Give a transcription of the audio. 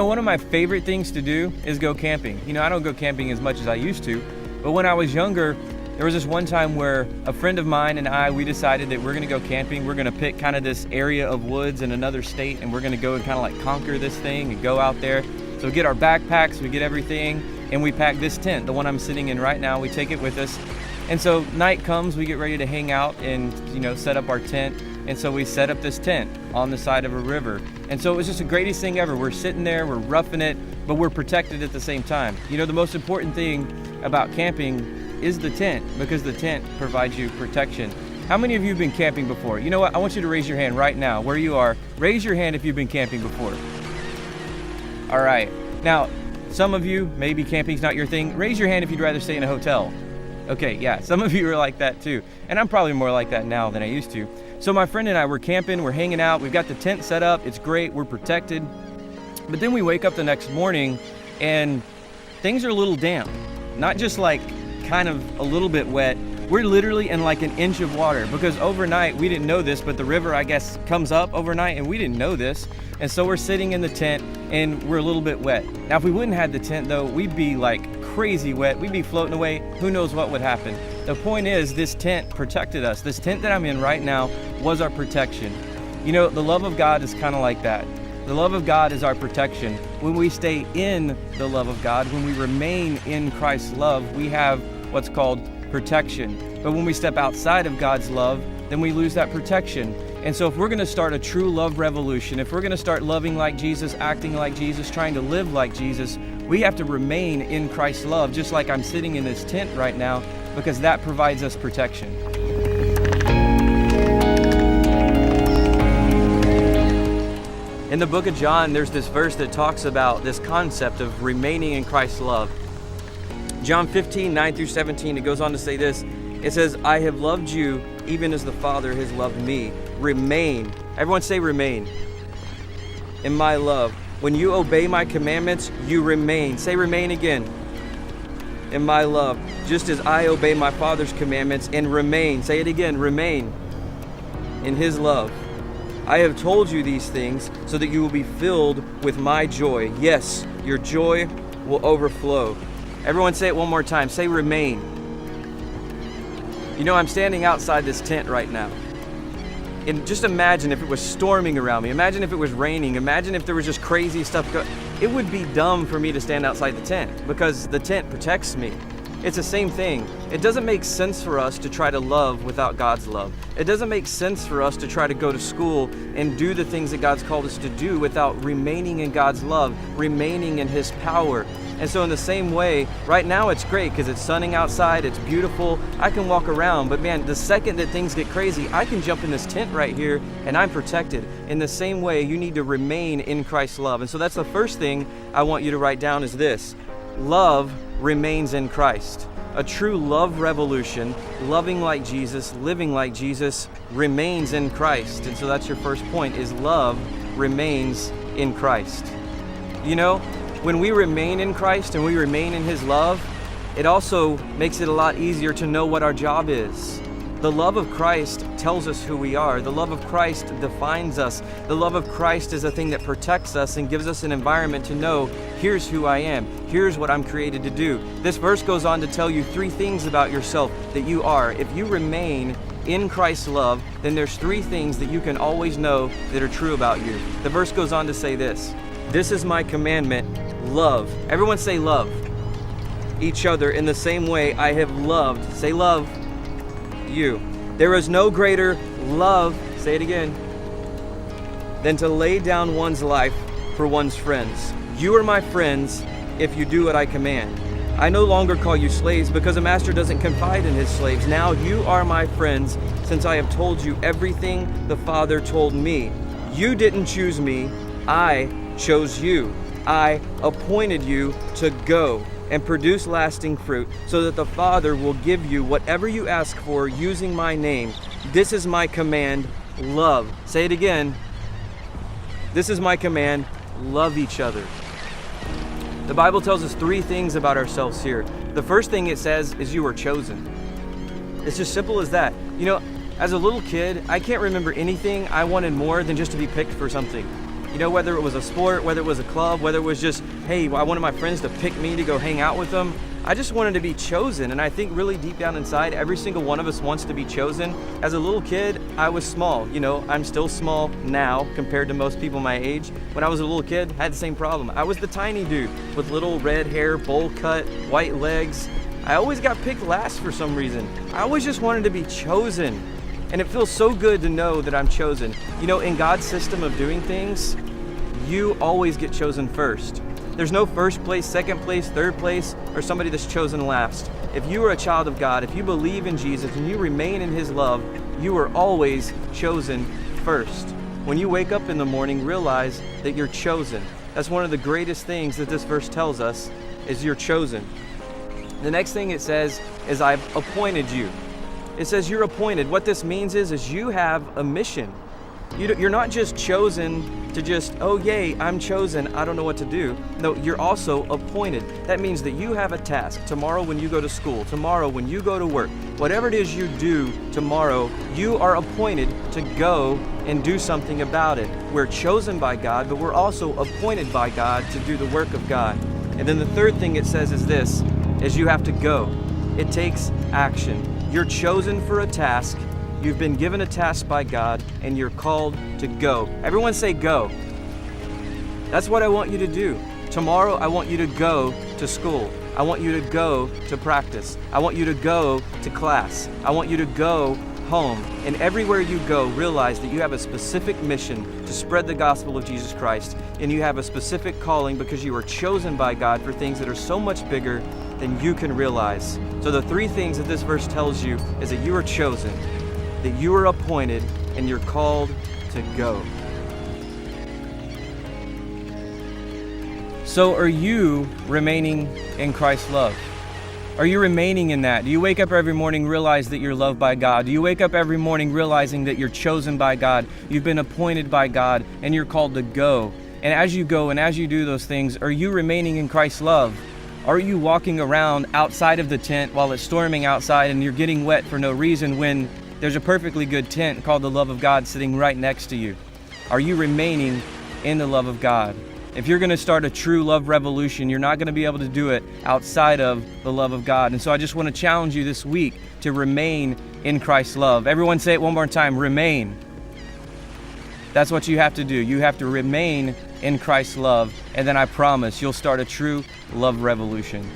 One of my favorite things to do is go camping. I don't go camping as much as I used to, but when I was younger, there was this one time where a friend of mine and we decided that we're gonna go camping. We're gonna pick kind of this area of woods in another state, and we're gonna go and kind of like conquer this thing and go out there. So we get our backpacks, we get everything, and we pack this tent, the one I'm sitting in right now. We take it with us. And so night comes, we get ready to hang out and set up our tent. And so we set up this tent on the side of a river. And so it was just the greatest thing ever. We're sitting there, we're roughing it, but we're protected at the same time. The most important thing about camping is the tent, because the tent provides you protection. How many of you have been camping before? You know what? I want you to raise your hand right now, where you are. Raise your hand if you've been camping before. All right. Now, some of you, maybe camping's not your thing. Raise your hand if you'd rather stay in a hotel. Okay, yeah, some of you are like that too. And I'm probably more like that now than I used to. So my friend and I, we're camping, we're hanging out, we've got the tent set up, it's great, we're protected. But then we wake up the next morning and things are a little damp. Not just like kind of a little bit wet. We're literally in like an inch of water, because overnight, we didn't know this, but the river, I guess, comes up overnight and we didn't know this. And so we're sitting in the tent and we're a little bit wet. Now, if we wouldn't have had the tent though, we'd be like crazy wet. We'd be floating away. Who knows what would happen? The point is, this tent protected us. This tent that I'm in right now was our protection. The love of God is kind of like that. The love of God is our protection. When we stay in the love of God, when we remain in Christ's love, we have what's called protection. But when we step outside of God's love, then we lose that protection. And so if we're going to start a true love revolution, if we're going to start loving like Jesus, acting like Jesus, trying to live like Jesus, we have to remain in Christ's love, just like I'm sitting in this tent right now, because that provides us protection. In the book of John, there's this verse that talks about this concept of remaining in Christ's love. John 15, 9 through 17, it goes on to say this. It says, I have loved you even as the Father has loved me. Remain. Everyone say remain. In my love. When you obey my commandments, you remain. Say remain again. In my love. Just as I obey my Father's commandments and remain. Say it again. Remain in his love. I have told you these things so that you will be filled with my joy. Yes, your joy will overflow. Everyone say it one more time. Say remain. I'm standing outside this tent right now. And just imagine if it was storming around me. Imagine if it was raining. Imagine if there was just crazy stuff going. It would be dumb for me to stand outside the tent, because the tent protects me. It's the same thing. It doesn't make sense for us to try to love without God's love. It doesn't make sense for us to try to go to school and do the things that God's called us to do without remaining in God's love, remaining in his power. And so in the same way, right now it's great because it's sunning outside, it's beautiful, I can walk around, but man, the second that things get crazy, I can jump in this tent right here and I'm protected. In the same way, you need to remain in Christ's love. And so that's the first thing I want you to write down is this: love remains in Christ. A true love revolution, loving like Jesus, living like Jesus, remains in Christ. And so that's your first point, is love remains in Christ. When we remain in Christ and we remain in his love, it also makes it a lot easier to know what our job is. The love of Christ tells us who we are. The love of Christ defines us. The love of Christ is a thing that protects us and gives us an environment to know, here's who I am. Here's what I'm created to do. This verse goes on to tell you 3 things about yourself that you are. If you remain in Christ's love, then there's 3 things that you can always know that are true about you. The verse goes on to say this: this is my commandment, love. Everyone say love. Each other in the same way I have loved. Say love. You. There is no greater love, say it again, than to lay down one's life for one's friends. You are my friends if you do what I command. I no longer call you slaves, because a master doesn't confide in his slaves. Now you are my friends, since I have told you everything the Father told me. You didn't choose me, I chose you. I appointed you to go and produce lasting fruit, so that the Father will give you whatever you ask for using my name. This is my command, love. Say it again. This is my command, love each other. The Bible tells us 3 things about ourselves here. The first thing it says is you are chosen. It's just simple as that. As a little kid, I can't remember anything I wanted more than just to be picked for something. You know, whether it was a sport, whether it was a club, whether it was just, hey, I wanted my friends to pick me to go hang out with them. I just wanted to be chosen. And I think really deep down inside, every single one of us wants to be chosen. As a little kid, I was small. You know, I'm still small now compared to most people my age. When I was a little kid, I had the same problem. I was the tiny dude with little red hair, bowl cut, white legs. I always got picked last for some reason. I always just wanted to be chosen. And it feels so good to know that I'm chosen. You know, in God's system of doing things, you always get chosen first. There's no first place, second place, third place, or somebody that's chosen last. If you are a child of God, if you believe in Jesus and you remain in His love, you are always chosen first. When you wake up in the morning, realize that you're chosen. That's one of the greatest things that this verse tells us, is you're chosen. The next thing it says is, I've appointed you. It says you're appointed. What this means is you have a mission. You're not just chosen to just, oh yay, I'm chosen, I don't know what to do. No, you're also appointed. That means that you have a task. Tomorrow when you go to school, tomorrow when you go to work, whatever it is you do tomorrow, you are appointed to go and do something about it. We're chosen by God, but we're also appointed by God to do the work of God. And then the third thing it says is this, is you have to go. It takes action. You're chosen for a task. You've been given a task by God, and you're called to go. Everyone say go. That's what I want you to do. Tomorrow, I want you to go to school. I want you to go to practice. I want you to go to class. I want you to go home. And everywhere you go, realize that you have a specific mission to spread the gospel of Jesus Christ, and you have a specific calling because you are chosen by God for things that are so much bigger than you can realize. So the three things that this verse tells you is that you are chosen, that you are appointed, and you're called to go. So are you remaining in Christ's love? Are you remaining in that? Do you wake up every morning, realize that you're loved by God? Do you wake up every morning realizing that you're chosen by God, you've been appointed by God, and you're called to go? And as you go and as you do those things, are you remaining in Christ's love? Are you walking around outside of the tent while it's storming outside and you're getting wet for no reason when there's a perfectly good tent called the love of God sitting right next to you? Are you remaining in the love of God? If you're going to start a true love revolution, you're not going to be able to do it outside of the love of God. And so I just want to challenge you this week to remain in Christ's love. Everyone say it one more time, remain. That's what you have to do. You have to remain in Christ's love, and then I promise you'll start a true love revolution.